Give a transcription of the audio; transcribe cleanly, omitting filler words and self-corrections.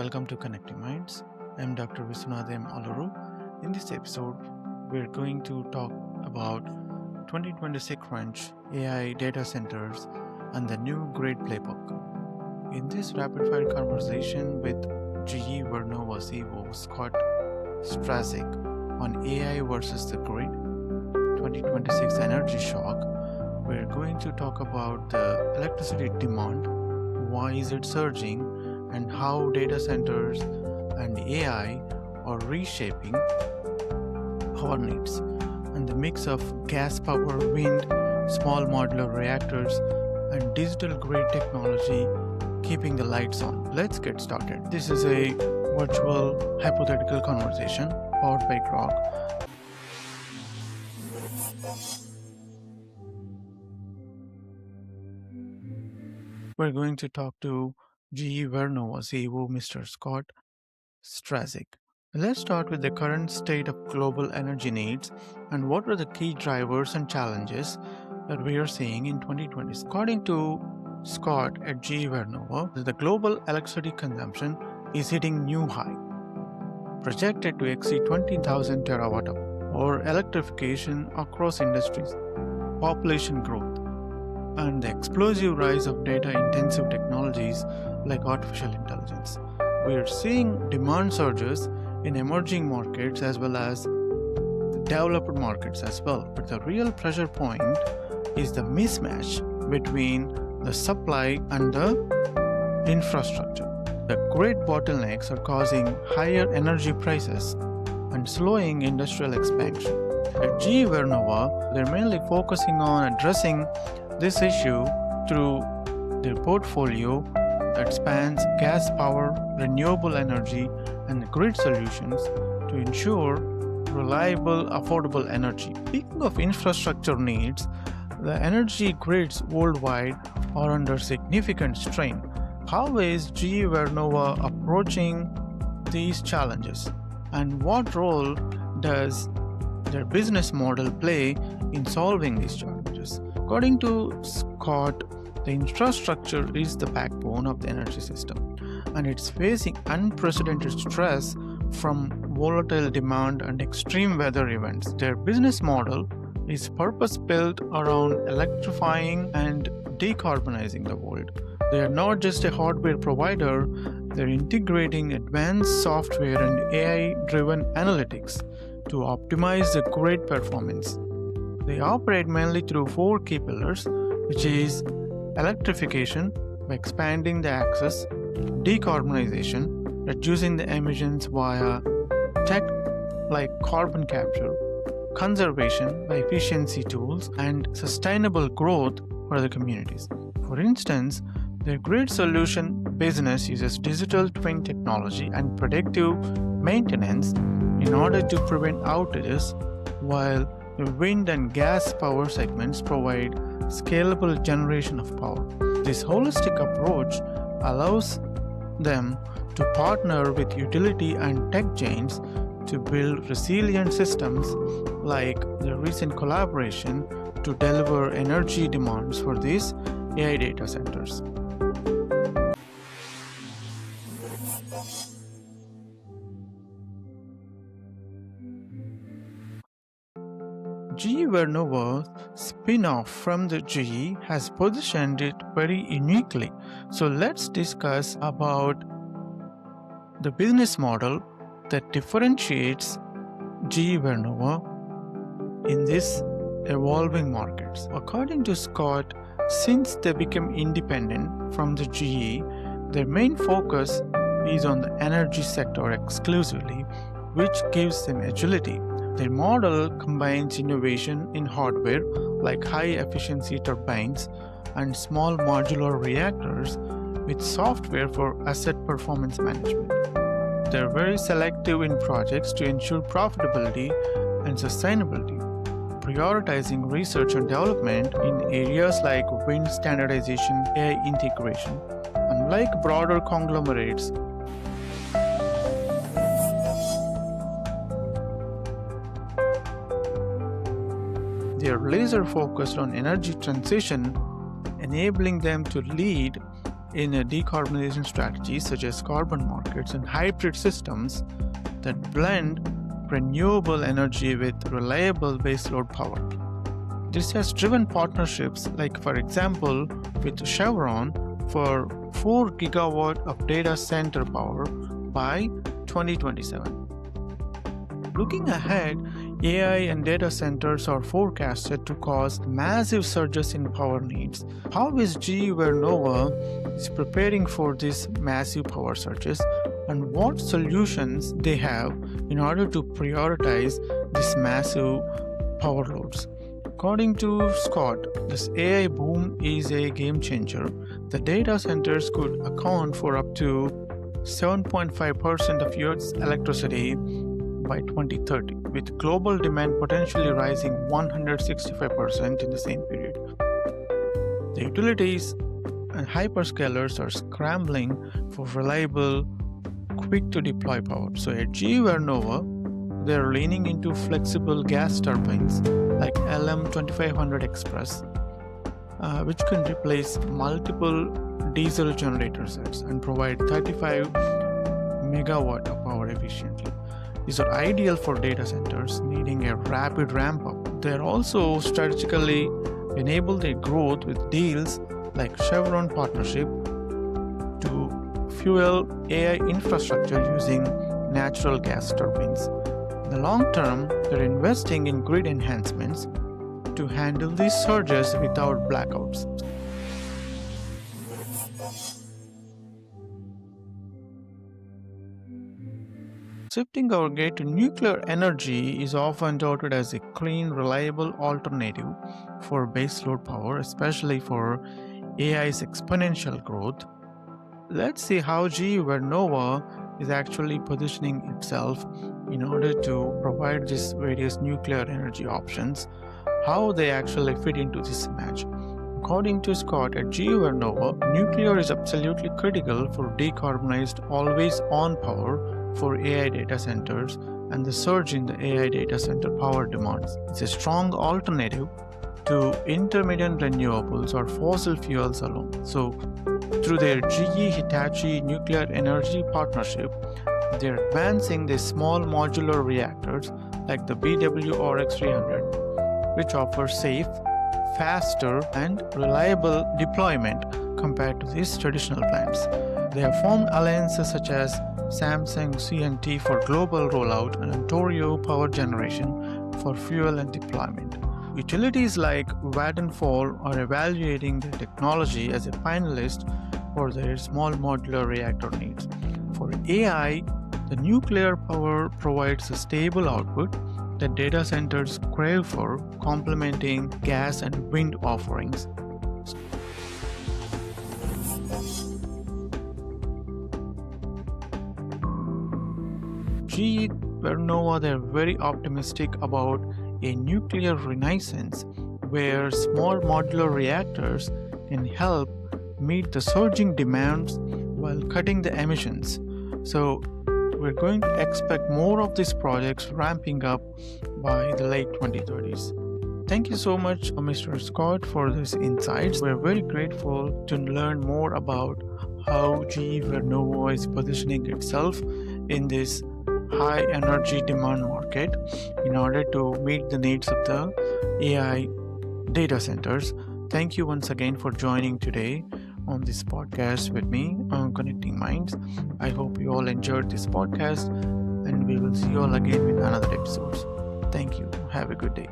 Welcome to Connecting Minds. I'm Dr. Viswanath Aluru. In this episode, we're going to talk about 2026 crunch, AI data centers, and the new great playbook. In this rapid-fire conversation with GE Vernova CEO Scott Strazik on AI versus the grid, 2026 energy shock, we're going to talk about the electricity demand, why is it surging, and how data centers and AI are reshaping our needs, and the mix of gas power, wind, small modular reactors, and digital grid technology keeping the lights on. Let's get started. This is a virtual hypothetical conversation powered by Grok. We're going to talk to GE Vernova CEO Mr. Scott Strazik. Let's start with the current state of global energy needs and what are the key drivers and challenges that we are seeing in 2020. According to Scott at GE Vernova, the global electricity consumption is hitting new high, projected to exceed 20,000 terawatt-hour, or electrification across industries, population growth, and the explosive rise of data-intensive technologies like artificial intelligence. We are seeing demand surges in emerging markets as well as developed markets as well. But the real pressure point is the mismatch between the supply and the infrastructure. The great bottlenecks are causing higher energy prices and slowing industrial expansion. At GE Vernova, they're mainly focusing on addressing this issue through their portfolio that spans gas power, renewable energy, and grid solutions to ensure reliable, affordable energy. Speaking of infrastructure needs, the energy grids worldwide are under significant strain. How is GE Vernova approaching these challenges, and what role does their business model play in solving these challenges? According to Scott, the infrastructure is the backbone of the energy system, and it's facing unprecedented stress from volatile demand and extreme weather events. Their business model is purpose-built around electrifying and decarbonizing the world. They are not just a hardware provider, they're integrating advanced software and AI-driven analytics to optimize the grid performance. They operate mainly through four key pillars, which is electrification by expanding the access, decarbonization, reducing the emissions via tech like carbon capture, conservation by efficiency tools, and sustainable growth for the communities. For instance, their grid solution business uses digital twin technology and predictive maintenance in order to prevent outages, while the wind and gas power segments provide scalable generation of power. This holistic approach allows them to partner with utility and tech giants to build resilient systems, like the recent collaboration to deliver energy demands for these AI data centers. GE Vernova's spin-off from the GE has positioned it very uniquely. So let's discuss about the business model that differentiates GE Vernova in these evolving markets. According to Scott, since they became independent from the GE, their main focus is on the energy sector exclusively, which gives them agility. Their model combines innovation in hardware like high-efficiency turbines and small modular reactors with software for asset performance management. They're very selective in projects to ensure profitability and sustainability, prioritizing research and development in areas like wind standardization, AI integration. Unlike broader conglomerates, they are laser focused on energy transition, enabling them to lead in a decarbonization strategies such as carbon markets and hybrid systems that blend renewable energy with reliable baseload power. This has driven partnerships like, for example, with Chevron for 4 gigawatt of data center power by 2027. Looking ahead, AI and data centers are forecasted to cause massive surges in power needs. How is GE Vernova is preparing for these massive power surges, and what solutions they have in order to prioritize these massive power loads? According to Scott, this AI boom is a game changer. The data centers could account for up to 7.5% of Earth's electricity by 2030, with global demand potentially rising 165% in the same period. The utilities and hyperscalers are scrambling for reliable, quick-to-deploy power. So at GE Vernova, they're leaning into flexible gas turbines like LM2500 Express, which can replace multiple diesel generator sets and provide 35 megawatt of power efficiently. These are ideal for data centers needing a rapid ramp up. They are also strategically enable their growth with deals like Chevron partnership to fuel AI infrastructure using natural gas turbines. In the long term, they're investing in grid enhancements to handle these surges without blackouts. Shifting our gaze to nuclear energy is often touted as a clean, reliable alternative for baseload power, especially for AI's exponential growth. Let's see how GE Vernova is actually positioning itself in order to provide these various nuclear energy options, how they actually fit into this match. According to Scott at GE Vernova, nuclear is absolutely critical for decarbonized always-on power for AI data centers and the surge in the AI data center power demands. It's a strong alternative to intermittent renewables or fossil fuels alone. So, through their GE Hitachi Nuclear Energy Partnership, they're advancing the small modular reactors like the BWRX-300, which offer safe, faster, and reliable deployment compared to these traditional plants. They have formed alliances such as Samsung C&T for global rollout and Ontario Power Generation for fuel and deployment. Utilities like Vattenfall are evaluating the technology as a finalist for their small modular reactor needs. For AI, the nuclear power provides a stable output that data centers crave for, complementing gas and wind offerings. GE Vernova, they're very optimistic about a nuclear renaissance where small modular reactors can help meet the surging demands while cutting the emissions. So we're going to expect more of these projects ramping up by the late 2030s. Thank you so much, Mr. Scott, for these insights. We're very grateful to learn more about how GE Vernova is positioning itself in this high energy demand market in order to meet the needs of the AI data centers. Thank you once again for joining today on this podcast with me on Connecting Minds. I hope you all enjoyed this podcast, and we will see you all again with another episode. Thank you. Have a good day.